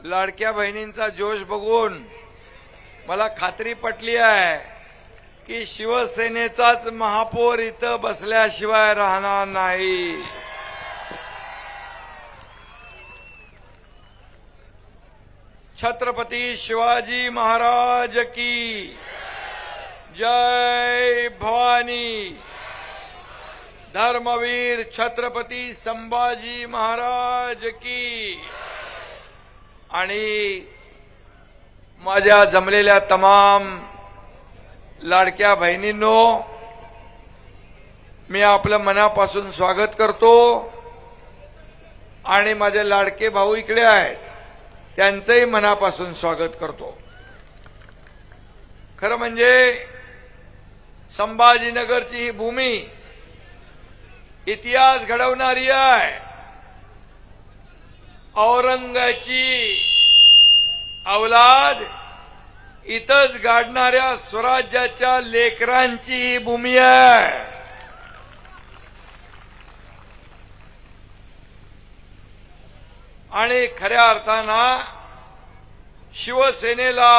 लाडक्या बहिणींचा जोश बघून मला खात्री पटली आहे की शिवसेनेचाच महापौर इथं बसल्याशिवाय राहणार नाही। छत्रपती शिवाजी महाराज की जय भवानी। धर्मवीर छत्रपती संभाजी महाराज की। आणि माझ्या जमलेल्या तमाम लाडक्या बहिणींनो, मी आपलं मनापासून स्वागत करतो आणि माझे लाडके भाऊ इकडे आहेत त्यांचंही मनापासून स्वागत करतो। खरं म्हणजे संभाजीनगरची ही भूमी इतिहास घडवणारी आहे। औरंगाची औलाद इथंच गाडणाऱ्या स्वराज्याच्या लेकरांची ही भूमी आहे। आणि खऱ्या अर्थानं शिवसेनेला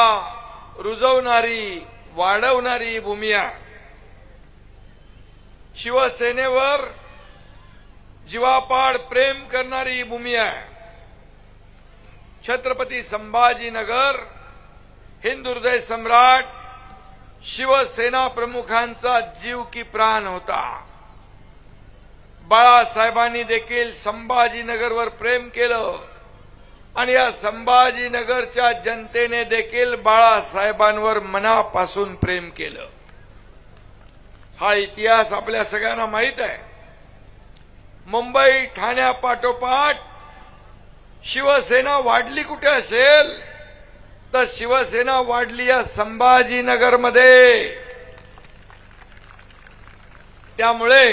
रुजवणारी वाढवणारी भूमी आहे। शिवसेनेवर जीवापाड प्रेम करणारी भूमी आहे। छत्रपती संभाजीनगर हिंदू हृदय सम्राट शिवसेना प्रमुखांचा जीव की प्राण होता। बाळासाहेबांनी देखील संभाजीनगरवर प्रेम केलं आणि या संभाजीनगरच्या जनतेने देखील बाळासाहेबांवर मनापासून प्रेम केलं। हा इतिहास आपल्या सगळ्यांना माहित आहे। मुंबई ठाण्यापाठोपाठ शिवसेना वाढली कुठे असेल तर शिवसेना वाढली या संभाजीनगरमध्ये। त्यामुळे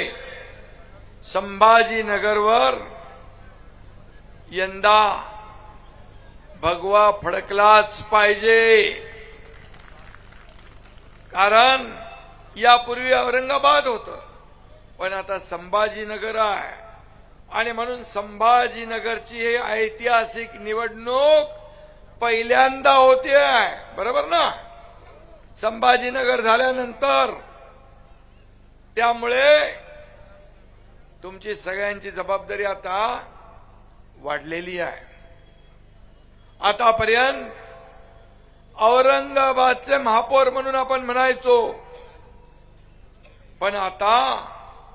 संभाजीनगरवर यंदा भगवा फडकलाच पाहिजे। कारण यापूर्वी औरंगाबाद होतं पण आता संभाजीनगर आहे आणि म्हणून संभाजीनगरची ही ऐतिहासिक निवडणूक पहिल्यांदा होते आहे। बरोबर ना? संभाजीनगर झाल्यानंतर त्यामुळे तुमची सगळ्यांची जबाबदारी आता वाढलेली आहे। आतापर्यंत औरंगाबादचे महापौर म्हणून आपण म्हणायचो पण आता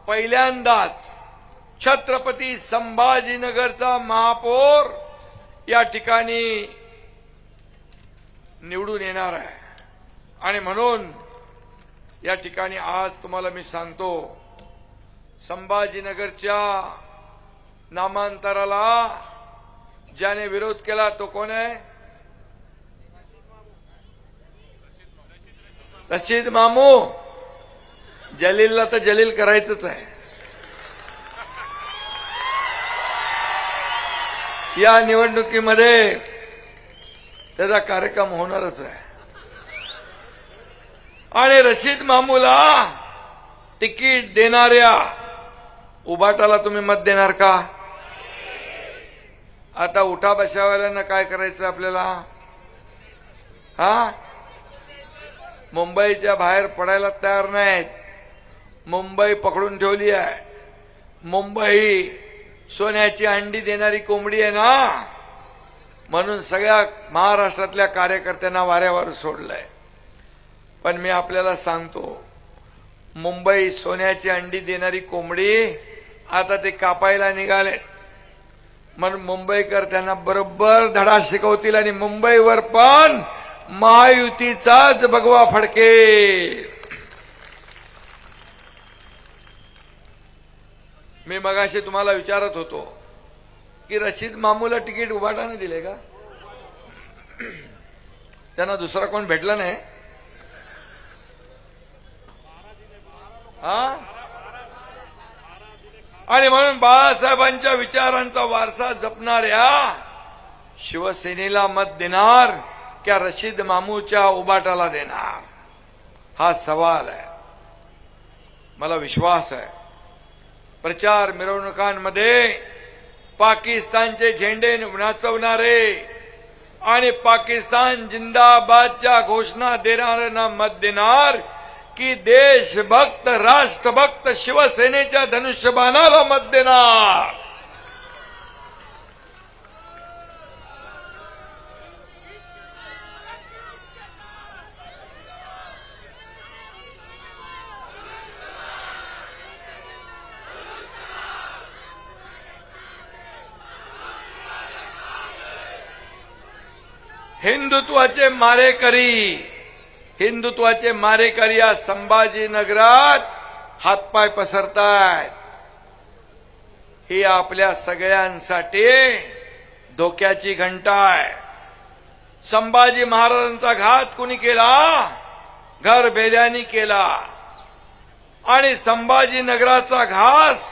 पहिल्यांदाच छत्रपती संभाजीनगरचा महापौर या ठिकाणी निवडून येणार आहे। आणि म्हणून या ठिकाणी आज तुम्हाला मी सांगतो, संभाजीनगरच्या नामांतराला ज्याने विरोध केला तो कोण आहे? रशीद मामू। जलीलला तर जलील करायचंच आहे। या निवडणुकीमध्ये त्याचा कार्यक्रम होणारच आहे। आणि रशीद मामूला तिकीट देणाऱ्या उभाटाला तुम्ही मत देणार का? आता उठा बशावाल्यांना काय करायचं आपल्याला? मुंबईच्या बाहेर पडायला तयार नाहीत। मुंबई पकडून ठेवली आहे। मुंबई सोन्याची अंडी देणारी कोंबडी आहे ना, म्हणून सगळ्या महाराष्ट्रातल्या कार्यकर्त्यांना वाऱ्यावर सोडलंय। पण मी आपल्याला सांगतो, मुंबई सोन्याची अंडी देणारी कोंबडी आता ते कापायला निघाले। म्हणून मुंबईकर त्यांना बरोबर धडा शिकवतील आणि मुंबईवर पण महायुतीचाच भगवा फडकेल। मी मगाशी तुम्हाला विचारत होतो की रशीद मामूला तिकीट उभाटाने दिले का? त्यांना दुसरा कोण भेटला नाही? आणि म्हणून बाळासाहेबांच्या विचारांचा वारसा जपणाऱ्या शिवसेनेला मत देणार क्या रशीद मामूच्या उभाटाला देणार? हा सवाल आहे। मला विश्वास आहे प्रचार मिरवणुकांमध्ये पाकिस्तानचे झेंडे नाचवणारे आणि पाकिस्तान जिंदाबादच्या घोषणा देणाऱ्यांना मत देणार की देशभक्त राष्ट्रभक्त शिवसेनेच्या धनुष्यबाणाला मत देणार. हिंदुत्वाचे मारेकरी या संभाजीनगरात हातपाय पसरतायत. ही आपल्या सगळ्यांसाठी धोक्याची घंटा आहे. संभाजी महाराजांचा घात कुणी केला? घरभेद्यांनी केला. आणि संभाजीनगराचा घास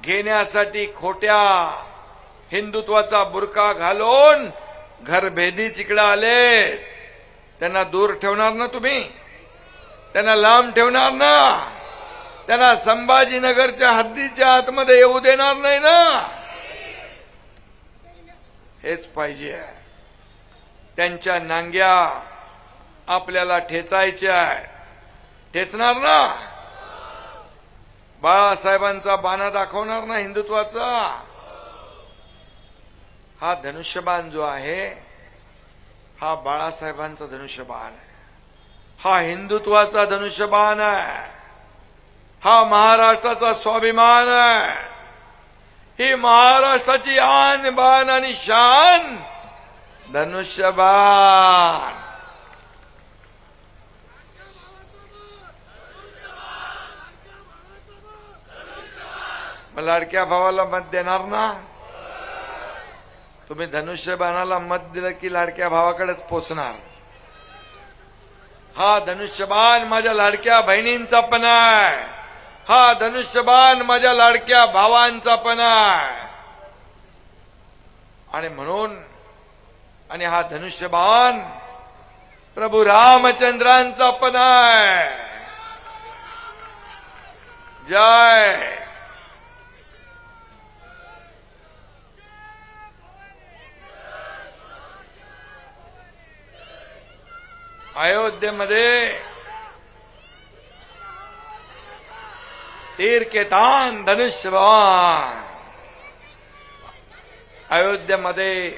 घेण्यासाठी खोट्या हिंदुत्वाचा बुरका घालून घरभेदी तिकडे आले. त्यांना दूर ठेवणार ना तुम्ही? त्यांना लांब ठेवणार ना? त्यांना संभाजीनगरच्या हद्दीच्या आतमध्ये येऊ देणार नाही ना? हेच पाहिजे. त्यांच्या नांग्या आपल्याला ठेचायच्या. ठेचणार ना? बाळासाहेबांचा बाणा दाखवणार ना हिंदुत्वाचा? हा धनुष्यबाण जो आहे हा बाळासाहेबांचा धनुष्यबाण आहे. हा हिंदुत्वाचा धनुष्यबाण आहे. हा महाराष्ट्राचा स्वाभिमान आहे. ही महाराष्ट्राची आन बान आणि शान धनुष्यबाण. मग लाडक्या भावाला मत देणार ना? तुम्ही धनुष्यबाणाला मत दिलं की लाडक्या भावाकडेच पोचणार. हा धनुष्यबाण माझ्या लाडक्या बहिणींचा पण आहे. हा धनुष्यबाण माझ्या लाडक्या भावांचा पण आहे. आणि म्हणून हा धनुष्यबाण प्रभू रामचंद्रांचा पण आहे. जय. अयोध्येमध्ये तीर के तान धनुष्यबाण. अयोध्येमध्ये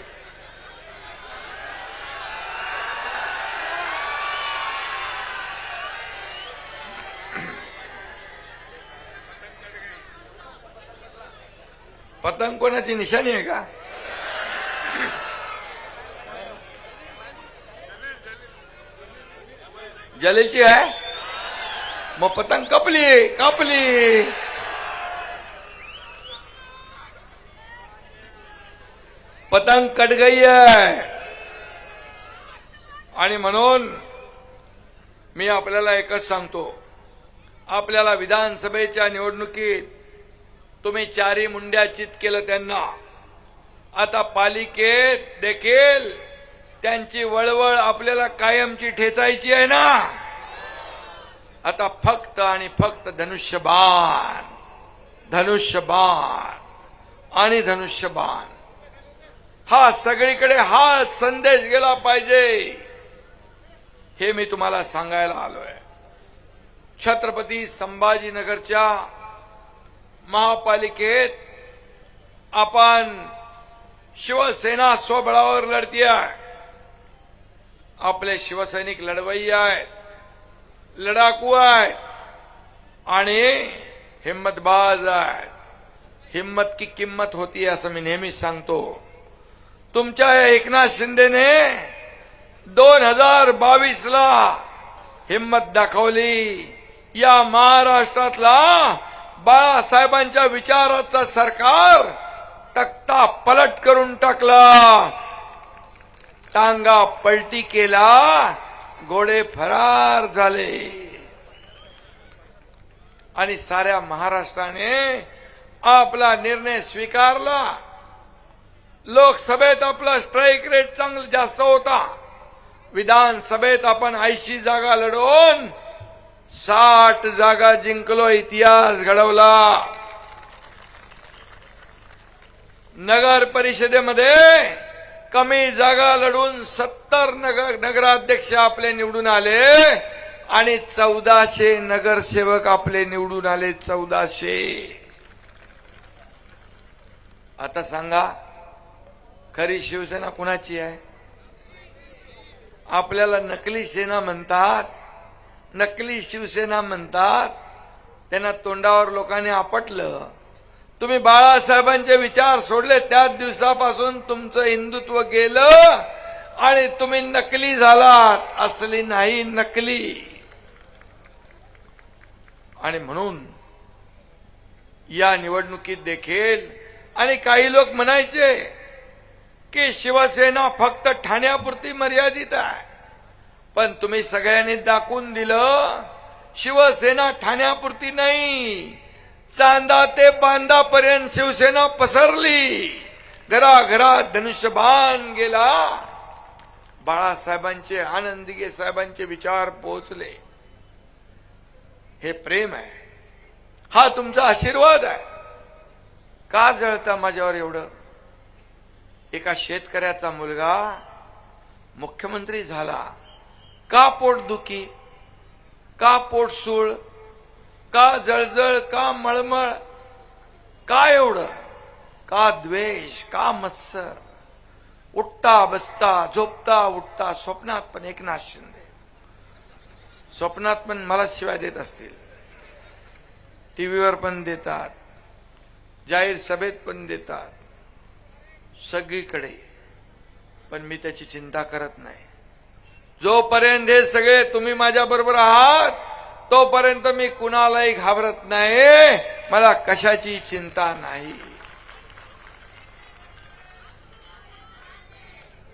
पतंग कोणाची निशाणी आहे का? जलेची आहे. मग पतंग कापली. पतंग कट गई आहे. आणि म्हणून मी आपल्याला एकच सांगतो. आपल्याला विधानसभेच्या निवडणुकीत तुम्ही चारी मुंड्या चित केलं त्यांना. आता पालिकेत देखील त्यांची वळवळ आपल्याला कायमची ठेचायची आहे ना. आता फक्त आणि फक्त धनुष्यबाण आणि धनुष्यबाण हा सगळीकडे हा संदेश गेला पाहिजे. हे मी तुम्हाला सांगायला आलोय. छत्रपती संभाजीनगरच्या महापालिकेत आपण शिवसेना स्वबळावर लढतीये. आपले शिवसैनिक लढवय्ये आहेत, लढाकू आहेत आणि हिम्मतबाज आहेत. हिम्मत की किंमत होती असं मी नेहमीच सांगतो. तुमच्या एकनाथ शिंदेने 2022ला हिम्मत दाखवली. या महाराष्ट्रातला बाळासाहेबांच्या विचाराचा सरकार तख्ता पलट करून टाकला. टांगा पलटी केला, घोडे फरार झाले. आणि साऱ्या महाराष्ट्राने आपला निर्णय स्वीकारला. लोकसभेत आपला स्ट्राईक रेट चांगला जास्त होता. विधानसभेत आपण 80 जागा लढवून 60 जागा जिंकलो. इतिहास घडवला. नगर परिषदेमध्ये कमी जागा लढून 70 नगराध्यक्ष आपले निवडून आले आणि 1400 नगरसेवक आपले निवडून आले. 1400. आता सांगा खरी शिवसेना कुणाची आहे? आपल्याला नकली सेना म्हणतात, नकली शिवसेना म्हणतात. त्यांना तोंडावर लोकांनी आपटलं. तुम्ही बाळासाहेबांचे विचार सोडले त्याच दिवसापासून तुमचं हिंदुत्व गेलं आणि तुम्ही नकली झालात. असली नाही, नकली. आणि म्हणून या निवडणुकीत देखील आणि काही लोक म्हणायचे की शिवसेना फक्त ठाण्यापुरती मर्यादित आहे, पण तुम्ही सगळ्यांनी दाखवून दिलं शिवसेना ठाण्यापुरती नाही, चांदा ते बांधापर्यंत शिवसेना पसरली. घराघरात धनुष्यबाण गेला. बाळासाहेबांचे, आनंद दिघे साहेबांचे विचार पोहोचले. हे प्रेम आहे, हा तुमचा आशीर्वाद आहे. का जळता माझ्यावर एवढं? एका शेतकऱ्याचा मुलगा मुख्यमंत्री झाला. का पोटदुखी, का पोटसूळ, का जळजळ, का मळमळ, का एवढं? का द्वेष, का मत्सर? उठता बसता झोपता उठता स्वप्नात पण एकनाथ शिंदे, स्वप्नात पण मला शिवाय देत असतील, टीव्हीवर पण देतात, जाहीर सभेत पण देतात, सगळीकडे. पण मी त्याची चिंता करत नाही. जोपर्यंत हे सगळे तुम्ही माझ्या बरोबर आहात तोपर्यंत मी कुणालाही घाबरत नाही. मला कशाची चिंता नाही.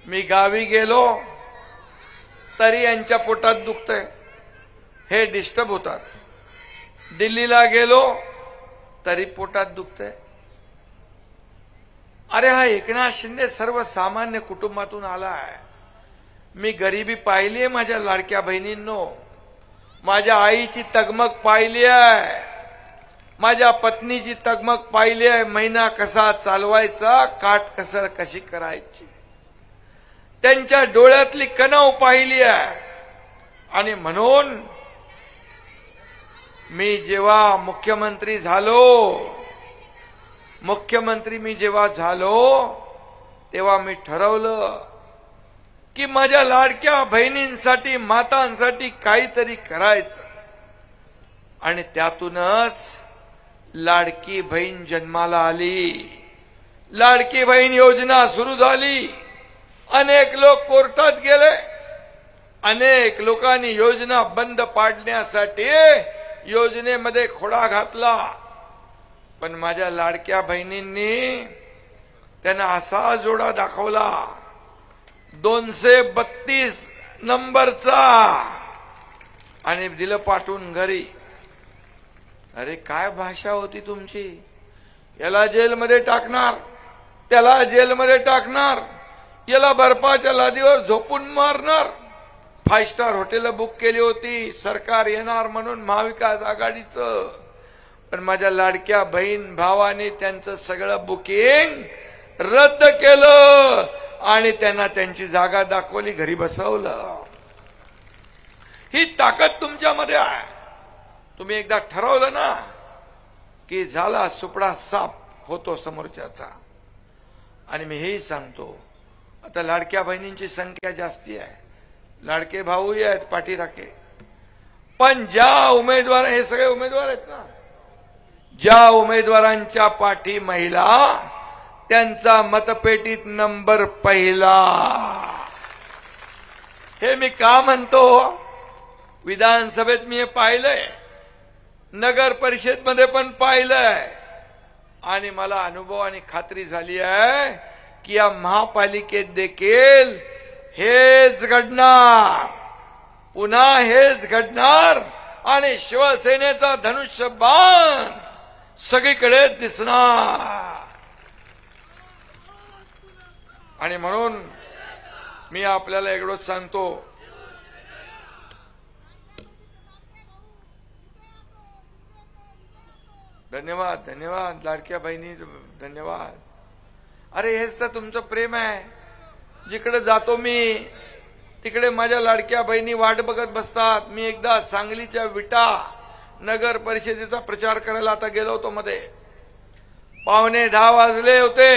मी गावी गेलो तरी यांच्या पोटात दुखतंय, हे डिस्टर्ब होतात. दिल्लीला गेलो तरी पोटात दुखतंय. अरे हा एकनाथ शिंदे सर्वसामान्य कुटुंबातून आलाय. मी गरिबी पाहिली आहे माझ्या लाडक्या बहिणींनो. माझ्या आईची तगमग पाहिली आहे, माझ्या पत्नीची तगमग पाहिली आहे. महिना कसा चालवायचा, काटकसर कशी करायची, त्यांच्या डोळ्यातली कणव पाहिली आहे. आणि म्हणून मी जेव्हा मुख्यमंत्री झालो तेव्हा मी ठरवलं की माझ्या लाडक्या बहिणींसाठी, मातांसाठी काहीतरी करायचं. आणि त्यातूनच लाडकी बहीण जन्माला आली. लाडकी बहीण योजना सुरू झाली. अनेक लोक कोर्टात गेले. अनेक लोकांनी योजना बंद पाडण्यासाठी योजनेमध्ये खोडा घातला. पण माझ्या लाडक्या बहिणींनी त्यांना असा जोडा दाखवला 232 नंबरचा आणि दिलं पाठवून घरी. अरे काय भाषा होती तुमची? याला जेलमध्ये टाकणार, त्याला जेलमध्ये टाकणार, याला बर्फाच्या लादीवर झोपून मारणार. 5 स्टार हॉटेल बुक केली होती सरकार येणार म्हणून महाविकास आघाडीचं. पण माझ्या लाडक्या बहीण भावाने त्यांचं सगळं बुकिंग रद्द केलं आणि त्यांना त्यांची जागा दाखवली, घरी बसवलं. ही ताकद तुमच्यामध्ये आहे. तुम्ही एकदा ठरवलं ना की झाला सुपडा साफ होतो समोरच्याचा. आणि मी हेही सांगतो, आता लाडक्या बहिणींची संख्या जास्ती आहे, लाडके भाऊही आहेत पाठीराखे. पण ज्या उमेदवार, हे सगळे उमेदवार आहेत ना, ज्या उमेदवारांच्या पाठी महिला, त्यांचा मतपेटीत नंबर पहिला. हे मी का म्हणतो? विधानसभेत मी हे पाहिलंय, नगर परिषदमध्ये पण पाहिलंय. आणि मला अनुभव आणि खात्री झाली आहे की या महापालिकेत देखील हेच घडणार, पुन्हा हेच घडणार. आणि शिवसेनेचा धनुष्यबाण सगळीकडे दिसणार. आणि म्हणून मी आपल्याला एवढंच सांगतो, धन्यवाद, धन्यवाद लाडक्या बहिणी, धन्यवाद. अरे हेच तर तुमचं प्रेम आहे. जिकडे जातो मी तिकडे माझ्या लाडक्या बहिणी वाट बघत बसतात. मी एकदा सांगलीच्या विटा नगर परिषदेचा प्रचार करायला आता गेलो होतो मध्ये. 9:45 वाजले होते.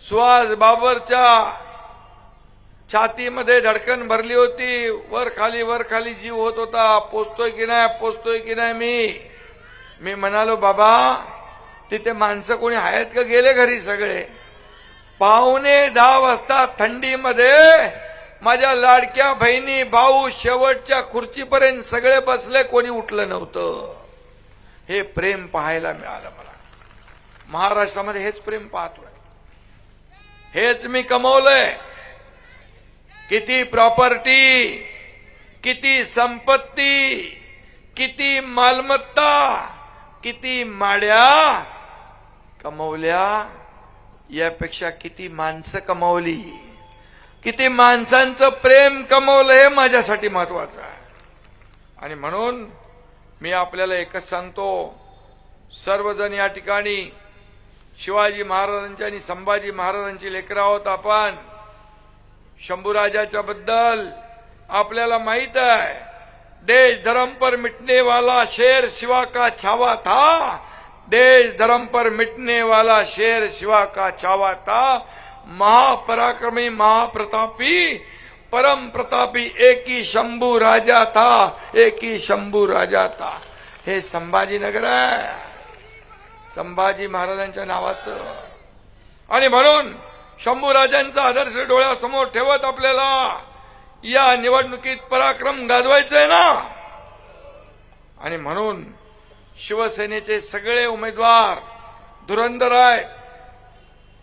सुहास बाबरच्या छातीमध्ये धडकन भरली होती. वर खाली जीव होत होता. पोचतोय की नाही मी म्हणालो बाबा तिथे माणसं कोणी आहेत का, गेले घरी सगळे. 9:45 वाजता थंडीमध्ये माझ्या लाडक्या बहिणी भाऊ शेवटच्या खुर्चीपर्यंत सगळे बसले, कोणी उठलं नव्हतं. हे प्रेम पाहायला मिळालं मला. महाराष्ट्रामध्ये हेच प्रेम पाहतोय. हेच मी कमवलंय. किती प्रॉपर्टी, किती संपत्ती, किती मालमत्ता, किती माड्या कमवल्या, यापेक्षा किती माणसं कमवली, किती माणसांचं प्रेम कमवलं हे माझ्यासाठी महत्वाचं आहे. आणि म्हणून मी आपल्याला एकच सांगतो, सर्वजण या ठिकाणी शिवाजी महाराजांची आणि संभाजी महाराजांची लेकरं आहोत आपण. शंभूराजाच्या बद्दल आपल्याला माहित आहे, देश धर्म पर मिटने वाला शेर शिवा का छावा था, देश धर्म पर मिटने वाला शेर शिवा का छावा था, महापराक्रमी महाप्रतापी परम प्रतापी एक ही शंभू राजा था, एक ही शंभू राजा था. हे संभाजीनगर आहे, संभाजी महाराजांच्या नावाचं. आणि म्हणून शंभू राजांचा आदर्श डोळ्यासमोर ठेवत आपल्याला या निवडणुकीत पराक्रम गाजवायचंय ना. आणि म्हणून शिवसेनेचे सगळे उमेदवार धुरंधर आहेत.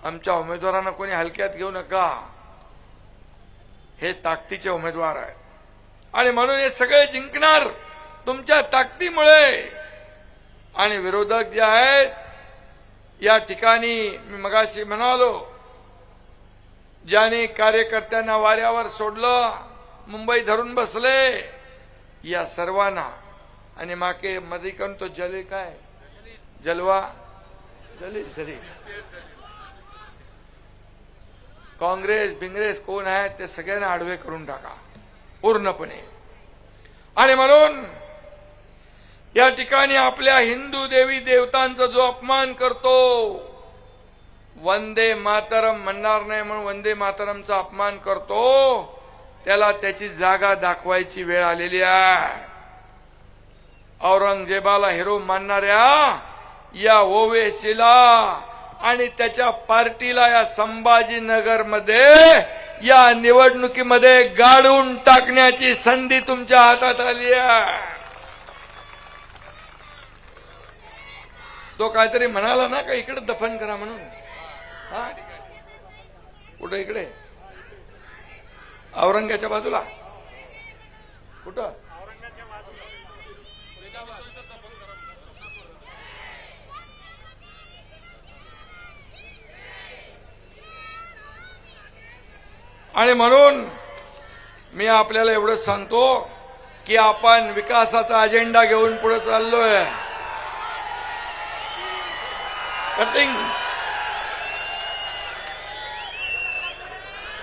आमच्या उमेदवारांना कोणी हलक्यात घेऊ नका. हे ताकदीचे उमेदवार आहेत. आणि म्हणून हे सगळे जिंकणार तुमच्या ताकदीमुळे. आणि विरोधक जे आहेत या ठिकाणी मी मगाशी म्हणालो, ज्याने कार्यकर्त्यांना वाऱ्यावर सोडलं, मुंबई धरून बसले, या सर्वांना. आणि माके मध्ये तो जले काय जलवा जली काँग्रेस कोण आहे ते सगळ्यांना आडवे करून टाका पूर्णपणे. आणि म्हणून या ठिकाणी आपल्या हिंदू देवी देवतांचा जो अपमान करतो, वंदे मातरम म्हणणार नाही म्हणून वंदे मातरमचा अपमान करतो, त्याला त्याची जागा दाखवायची वेळ आलेली आहे. औरंगजेबाला हिरो मानणाऱ्या या ओवेसीला आणि त्याच्या पार्टीला या संभाजीनगरमध्ये या निवडणुकीमध्ये गाडून टाकण्याची संधी तुमच्या हातात आली आहे. तो काहीतरी म्हणाला ना का इकडे दफन करा म्हणून. हा कुठं इकडे औरंगाच्या बाजूला कुठं आणि म्हणून मी आपल्याला एवढंच सांगतो की आपण विकासाचा अजेंडा घेऊन पुढे चाललोय. कटिंग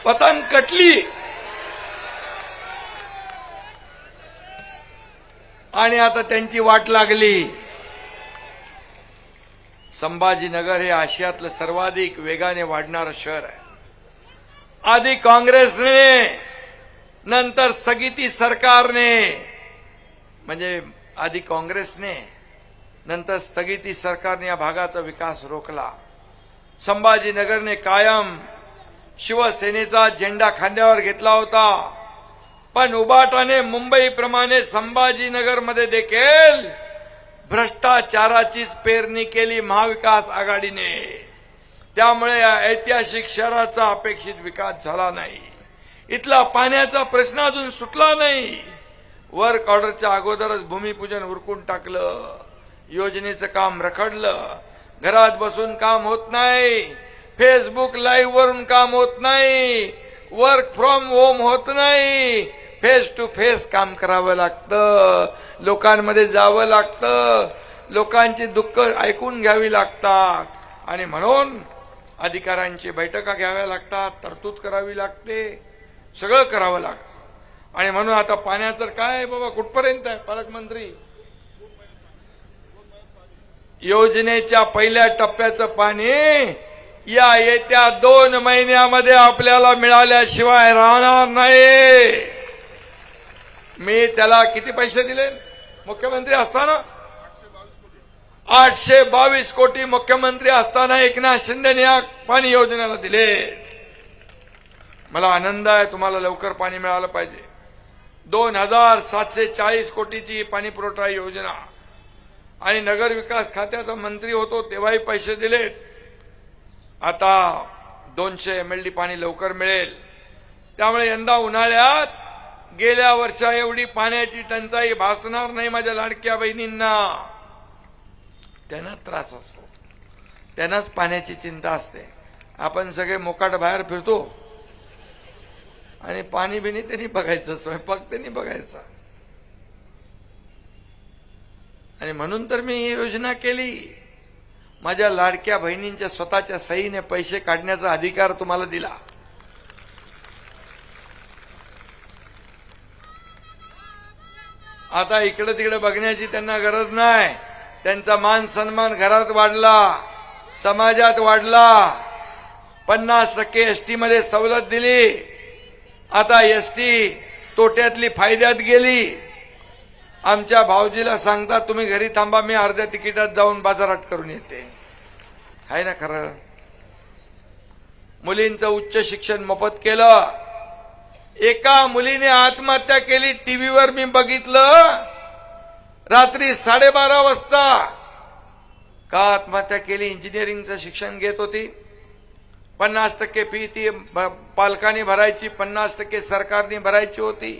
पतंग कटली आणि आता त्यांची वाट लागली. संभाजीनगर हे आशियातलं सर्वाधिक वेगाने वाढणारं शहर आहे. आधी काँग्रेसने, नंतर स्थगिती सरकारने, म्हणजे आधी काँग्रेसने नंतर स्थगिती सरकारने या भागाचा विकास रोखला. संभाजीनगरने कायम शिवसेनेचा झेंडा खांद्यावर घेतला होता, पण उबाटाने मुंबईप्रमाणे संभाजीनगरमध्ये देखील भ्रष्टाचाराचीच पेरणी केली महाविकास आघाडीने. त्यामुळे या ऐतिहासिक शहराचा अपेक्षित विकास झाला नाही. इथला पाण्याचा प्रश्न अजून सुटला नाही. वर्क ऑर्डरच्या अगोदरच भूमिपूजन उरकून टाकलं. योजनेचं काम रखडलं. घरात बसून काम होत नाही. फेसबुक लाईव्ह वरून काम होत नाही. वर्क फ्रॉम होम होत नाही. फेस टू फेस काम करावं लागतं. लोकांमध्ये जावं लागतं. लोकांची दुःख ऐकून घ्यावी लागतात. आणि म्हणून अधिकाऱ्यांची बैठका घ्याव्या लागतात, तरतूद करावी लागते, सगळं करावं लागतं. आणि म्हणून आता पाण्याचं काय आहे बाबा, कुठपर्यंत आहे पालकमंत्री? योजनेच्या पहिल्या टप्प्याचं पाणी या येत्या 2 महिन्यामध्ये आपल्याला मिळाल्याशिवाय राहणार नाही. मी त्याला किती पैसे दिले मुख्यमंत्री असताना? 822 कोटी मुख्यमंत्री असताना एकनाथ शिंदेने या पाणी योजनेला दिले. मला आनंद आहे, तुम्हाला लवकर पाणी मिळालं पाहिजे. 2740 कोटीची पाणी पुरवठा योजना, आणि नगर विकास खात्याचा मंत्री होतो तेव्हाही पैसे दिलेत. आता 200 MLD पाणी लवकर मिळेल. त्यामुळे यंदा उन्हाळ्यात गेल्या वर्षा एवढी पाण्याची टंचाई भासणार नाही माझ्या लाडक्या बहिणींना. त्यांना त्रास असतो, त्यांनाच पाण्याची चिंता असते. आपण सगळे मोकाट बाहेर फिरतो आणि पाणी बिनी त्यांनी बघायचं, स्वयंपाक त्यांनी बघायचा. आणि म्हणून तर मी ही योजना केली. माझ्या लाडक्या बहिणींच्या स्वतःच्या सहीने पैसे काढण्याचा अधिकार तुम्हाला दिला. आता इकडे तिकडे बघण्याची त्यांना गरज नाही. त्यांचा मान सन्मान घरात वाढला, समाजात वाढला. 50% एसटी मध्ये सवलत दिली. आता एसटी तोट्यातली फायद्यात गेली. आमच्या भाऊजीला सांगतात तुम्ही घरी थांबा, मी अर्ध्या तिकिटात जाऊन बाजारात करून येते. आहे ना खरं? मुलींचं उच्च शिक्षण मोफत केलं. एका मुलीने आत्महत्या केली, टीव्हीवर मी बघितलं. रात्री 12:30 वाजता का आत्महत्या केली? इंजिनिअरिंगचं शिक्षण घेत होती. 50% फी ती पालकांनी भरायची, 50% सरकारने भरायची होती.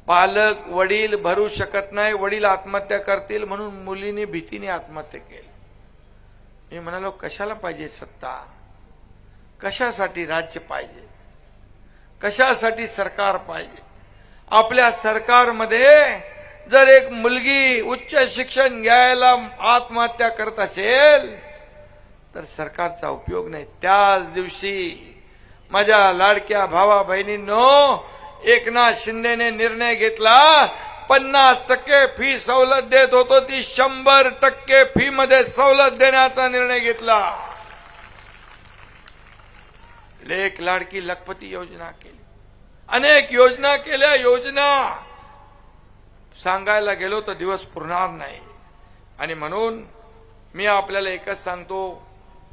पालक वडील भरू शकत नाही, वडील आत्महत्या करतील म्हणून मुलीने भीतीने आत्महत्या केली. मी म्हणालो कशाला पाहिजे सत्ता? कशासाठी राज्य पाहिजे? कशासाठी सरकार पाहिजे? आपल्या सरकारमध्ये जर एक मुलगी उच्च शिक्षण घ्यायला आत्महत्या करत असेल तर सरकारचा उपयोग नाही. त्याच दिवशी माझ्या लाडक्या भावा बहिणींनो, एकनाथ शिंदेने निर्णय घेतला. 50% फी सवलत देत होतो, ती 100% फी मध्ये सवलत देण्याचा निर्णय घेतला. लेक लाडकी लखपती योजना केली, अनेक योजना केल्या. योजना सांगायला गेलो तर दिवस पुरणार नाही. आणि म्हणून मी आपल्याला एकच सांगतो,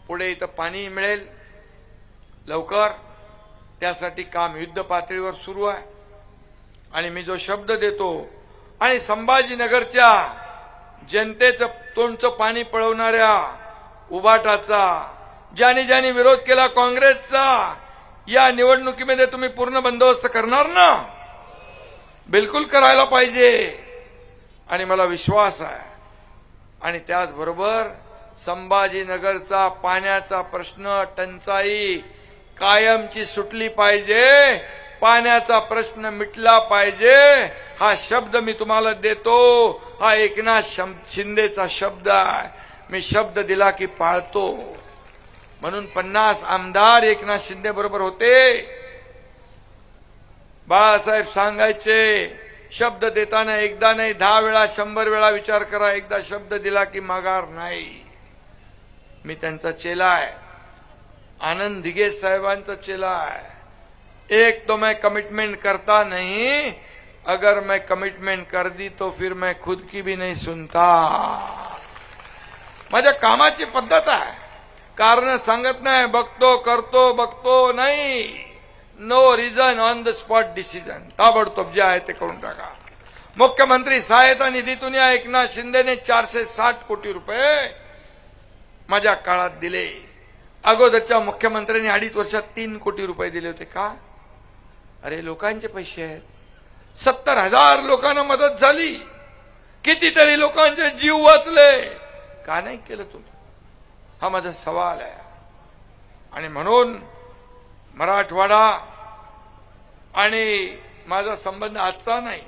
पुढे इथं पाणी मिळेल लवकर. त्यासाठी काम युद्ध पातळीवर सुरू आहे. आणि मी जो शब्द देतो, आणि संभाजीनगरच्या जनतेचं तोंडचं पाणी पळवणाऱ्या उभाटाचा ज्यांनी ज्यांनी विरोध केला काँग्रेसचा, या निवडणुकीमध्ये तुम्ही पूर्ण बंदोबस्त करणार ना? बिलकुल करायला पाहिजे. आणि मला विश्वास आहे. आणि त्याचबरोबर संभाजीनगरचा पाण्याचा प्रश्न, टंचाई कायमची सुटली पाहिजे. पाण्याचा प्रश्न मिटला पाहिजे. हा शब्द मी तुम्हाला देतो. हा एकनाथ शिंदेचा शब्द आहे. मी शब्द दिला की पाळतो. म्हणून 50 आमदार एकनाथ शिंदे बरोबर होते. बाळासाहेब सांगायचे, शब्द देताना एकदा नाही 10 वेळा 100 वेळा विचार करा. एकदा शब्द दिला की माघार नाही. मी त्यांचा चेला आहे, आनंद दिघे साहेबांचा चेला आहे. एक तो मैं कमिटमेंट करता नहीं, अगर मैं कमिटमेंट कर दी तो फिर मैं खुद की भी नहीं सुनता. माझ्या कामाची पद्धत आहे. कारण सांगत नाही, बघतो करतो, बघतो नाही. No reason on the spot decision. ताबडतोब जे आहे ते करून टाका. मुख्यमंत्री सहायता निधीतून या एकनाथ शिंदेने 460 कोटी रुपये माझ्या काळात दिले. अगोदरच्या मुख्यमंत्र्यांनी 2.5 वर्षात 3 कोटी रुपये दिले होते. का? अरे लोकांचे पैसे आहेत. 70,000 लोकांना मदत झाली. कितीतरी लोकांचे जीव वाचले. का नाही केलं तुम्ही? हा माझा सवाल आहे. आणि म्हणून मराठवाडा आणि माझा संबंध आजचा नाही.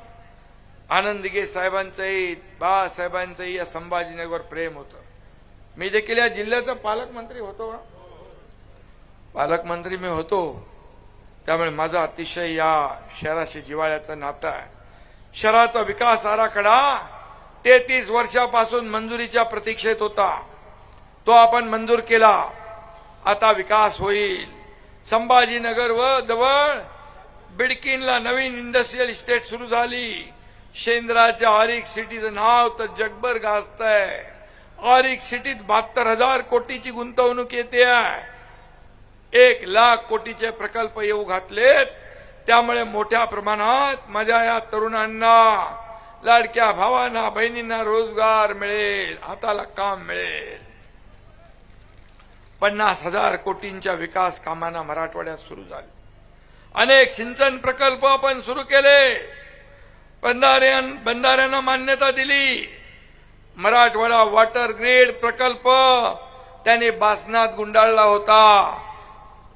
आनंद दिघे साहेबांचंही, बाळासाहेबांचंही या संभाजीनगरवर प्रेम होतं. मी देखील या जिल्ह्याचा पालकमंत्री होतो. पालकमंत्री मी होतो, त्यामुळे माझं अतिशय या शहराशी जिव्हाळ्याचं नातं आहे. शहराचा विकास आराखडा 33 वर्षापासून मंजुरीच्या प्रतीक्षेत होता. तो आपण मंजूर केला. आता विकास होईल. संभाजीनगर व जवळ बिडकीनला नवीन इंडस्ट्रियल इस्टेट सुरू झाली. शेंद्राच्या ऑरिक सिटीचं नाव तर जगभर गाजतंय. ऑरिक सिटीत 72,000 कोटीची गुंतवणूक येते. 1,00,000 कोटीचे प्रकल्प येऊ घातलेत. त्यामुळे मोठ्या प्रमाणात माझ्या या तरुणांना, लाडक्या भावांना, बहिणींना रोजगार मिळेल, हाताला काम मिळेल. 50,000 कोटींच्या विकास कामांना मराठवाड्यात सुरू झाले. अनेक सिंचन प्रकल्प आपण सुरू केले. बंधाऱ्यांना मान्यता दिली. मराठवाडा वॉटर ग्रीड प्रकल्प त्याने बासनात गुंडाळला होता,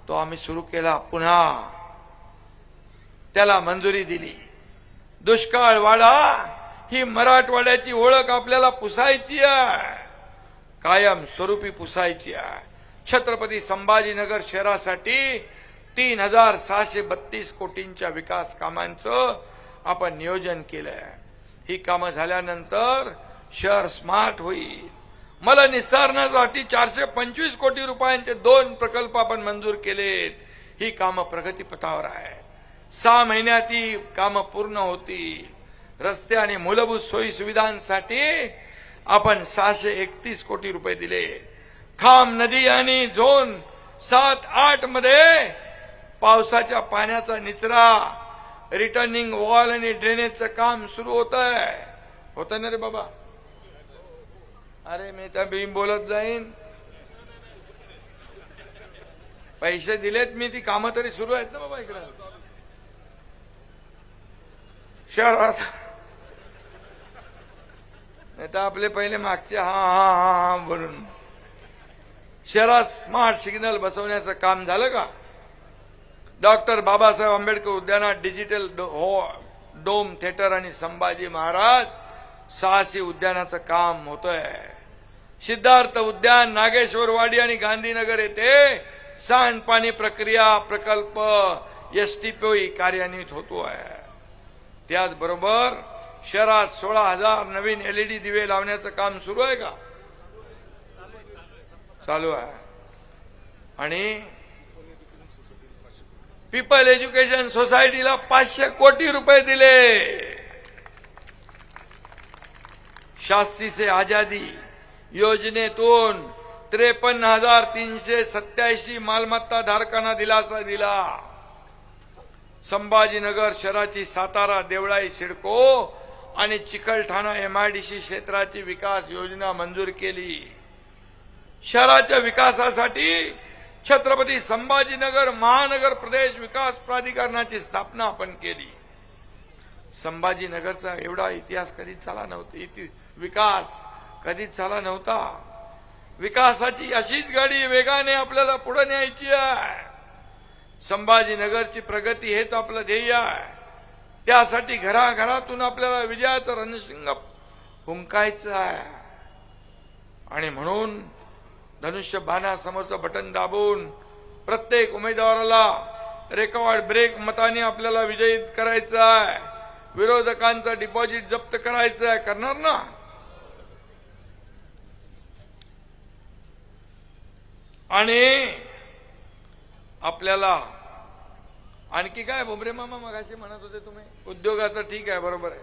तो आम्ही सुरू केला. पुन्हा त्याला मंजुरी दिली. दुष्काळवाडा ही मराठवाड्याची ओळख आपल्याला पुसायची आहे, कायम स्वरूपी पुसायची आहे. छत्रपती संभाजीनगर शहरासाठी 3,632 कोटींच्या विकास कामांचं आपण नियोजन केलंय. ही कामं झाल्यानंतर शहर स्मार्ट होईल. मला निस्सारणासाठी 425 कोटी रुपयांचे 2 प्रकल्प आपण मंजूर केलेत. ही कामं प्रगतीपथावर आहेत. 6 महिन्यात ही कामं पूर्ण होतील. रस्ते आणि मूलभूत सोयी सुविधांसाठी आपण 631 कोटी रुपये दिले. खाम नदी आणि झोन 7-8 मध्ये पावसाच्या पाण्याचा निचरा, रिटर्निंग वॉल आणि ड्रेनेजचं काम सुरू होतं ना रे बाबा? अरे मी तर बोलत जाईन. पैसे दिलेत मी, ती कामं तरी सुरू आहेत ना बाबा इकडे शहरात. नाही तर आपले पहिले मागचे हा बोलून. शहरात स्मार्ट सिग्नल बसवण्याचं काम झालं का? डॉक्टर बाबासाहेब आंबेडकर उद्यानात डिजिटल डोम थिएटर आणि संभाजी महाराज साहसी उद्यानाचं काम होतंय. सिद्धार्थ उद्यान, नागेश्वरवाडी आणि गांधीनगर येथे सांडपाणी प्रक्रिया प्रकल्प एसटीपी कार्यान्वित होतोय. त्याचबरोबर शहरात 16,000 नवीन LED दिवे लावण्याचं काम सुरू आहे का? चालू आहे. आणि पीपल एज्युकेशन सोसायटीला 500 कोटी रुपये दिले. शास्त्री से आजादी योजनेतून 53,387 मालमत्ता धारकांना दिलासा दिला. संभाजीनगर शहराची सातारा देवळाई सिडको आणि चिकलठाणा MIDC क्षेत्राची विकास योजना मंजूर केली. शहराच्या विकासासाठी छत्रपती संभाजीनगर महानगर प्रदेश विकास प्राधिकरणाची स्थापना आपण केली. संभाजीनगरचा एवढा इतिहास कधीच झाला नव्हता, विकास कधीच झाला नव्हता. विकासाची अशीच गाडी वेगाने आपल्याला पुढे न्यायची आहे. संभाजीनगरची प्रगती हेच आपलं ध्येय आहे. त्यासाठी घराघरातून आपल्याला विजयाचं रणशिंग फुंकायचं आहे. आणि म्हणून धनुष्य बाणासमोरचं बटन दाबून प्रत्येक उमेदवाराला रेकॉर्ड ब्रेक मताने आपल्याला विजयी करायचं आहे. विरोधकांचं डिपॉझिट जप्त करायचं आहे. करणार ना? आणि आपल्याला आणखी काय भुमरे मामा मगाशी म्हणत होते तुम्ही? उद्योगाचं ठीक आहे, बरोबर आहे.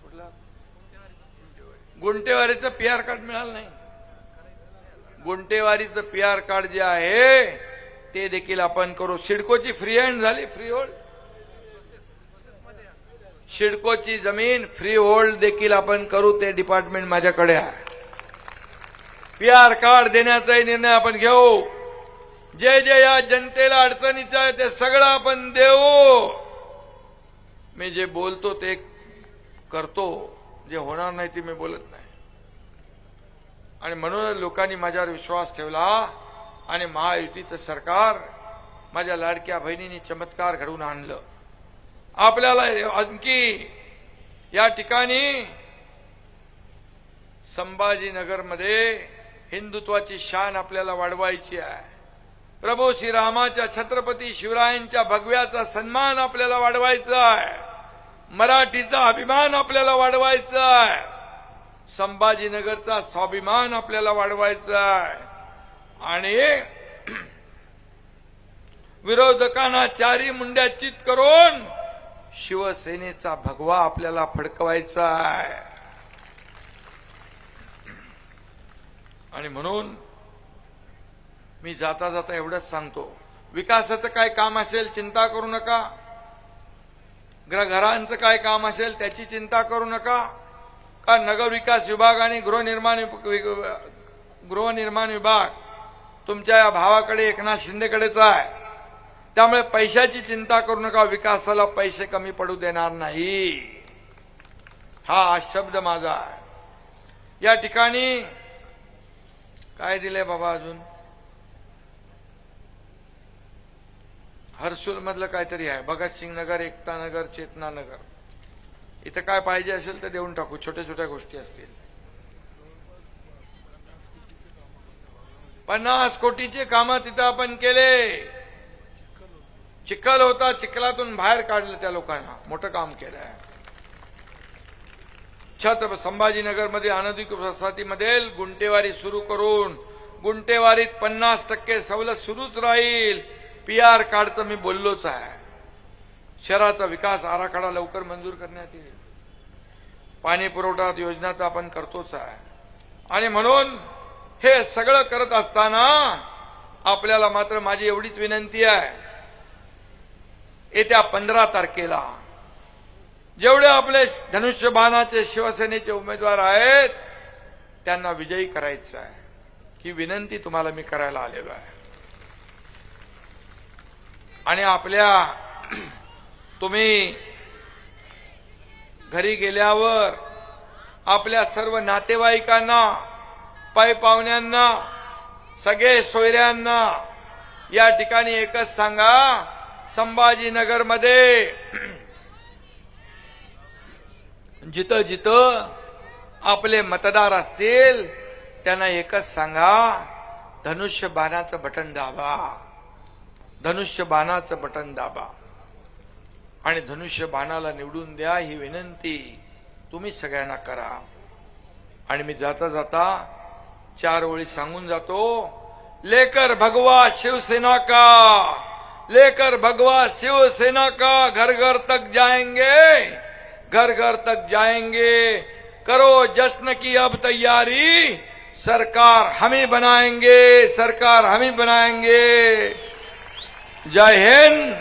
कुठला? गुंटेवारीचं PR कार्ड मिळालं नाही. गुंटेवारीचं PR कार्ड जे आहे ते देखील आपण करू. सिडकोची फ्री हँड झाली, फ्री होल्ड. सिडकोची जमीन फ्री होल्ड देखील आपण करू. ते डिपार्टमेंट माझ्याकडे आहे. PR कार्ड देण्याचाही निर्णय आपण घेऊ. जे जे या जनतेला अडचणीचं आहे ते सगळं आपण देऊ. मी जे बोलतो ते करतो, जे होणार नाही ते मी बोलत नाही. आणि म्हणून लोकांनी माझ्यावर विश्वास ठेवला आणि महायुतीचं सरकार माझ्या लाडक्या बहिणींनी चमत्कार घडवून आणलं. आपल्याला आणखी या ठिकाणी संभाजीनगरमध्ये हिंदुत्वाची शान आपल्याला वाढवायची आहे. प्रभू श्रीरामाच्या छत्रपती शिवरायांच्या भगव्याचा सन्मान आपल्याला वाढवायचा आहे, मराठीचा अभिमान आपल्याला वाढवायचा आहे, संभाजीनगरचा स्वाभिमान आपल्याला वाढवायचा आहे आणि विरोधकांना चारी मुंड्या चित करून शिवसेनेचा भगवा आपल्याला फडकवायचा आहे. आणि म्हणून मी जाता जाता एवढंच सांगतो, विकासाचं काय काम असेल चिंता करू नका, घरांचं काय काम असेल त्याची चिंता करू नका, का नगर विकास विभाग आणि गृहनिर्माण विभाग तुमच्या या भावाकडे एकनाथ शिंदेकडेच आहे. त्यामुळे पैशाची चिंता करू नका, विकासाला पैसे कमी पडू देणार नाही, हा शब्द माझा आहे. या ठिकाणी काय दिले बाबा, अजून हर्सुल मधलं काहीतरी आहे, भगतसिंग नगर, एकता नगर, चेतना नगर, इथं काय पाहिजे असेल तर देऊन टाकू, छोट्या छोट्या गोष्टी असतील. 50 कोटीचे कामं तिथं आपण केले. चिखल होता, चिखलातून बाहेर काढलं त्या लोकांना, मोठं काम केलंय. छत्रपती संभाजीनगरमध्ये अनधिकृत वसाहतीमध्ये गुंटेवारी सुरू करून गुंटेवारीत 50% सवलत सुरूच राहील. PR कार्डचं मी बोललोच आहे. शहराचा विकास आराखडा लवकर मंजूर करण्यात येईल. पाणी पुरवठा योजना आपण करतोच आहे. आणि म्हणून हे सगळं करत असताना आपल्याला मात्र माझी एवढीच विनंती आहे, येत्या 15 तारखेला जेवढे आपले धनुष्यबाणाचे शिवसेनेचे उमेदवार आहेत त्यांना विजयी करायचं आहे, ही विनंती तुम्हाला मी करायला आलेलो आहे. आणि तुम्ही घरी गेल्यावर आपल्या सर्व नातेवाईकांना, पाय पाहुण्यांना, सगळे सोयऱ्यांना या ठिकाणी एकच सांगा, संभाजीनगरमध्ये जिथं जिथं आपले मतदार असतील त्यांना एकच सांगा, धनुष्यबाणाचं बटन दाबा, धनुष्यबाणाचं बटन दाबा आणि धनुष्यबाणाला निवडून द्या, ही विनंती तुम्ही सगळ्यांना करा. आणि मी जाता जाता 4 ओळी सांगून जातो. लेकर भगवा शिवसेना का, लेकर भगवा शिवसेना का, घर घर तक जाएंगे, घर घर तक जाएंगे, करो जश्न की अब तैयारी, सरकार हम ही बनाएंगे, सरकार हम ही बनाएंगे. जय हिंद,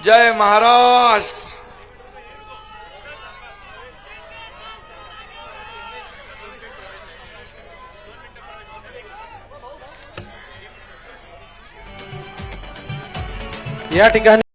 जय महाराष्ट्र. या ठिकाणी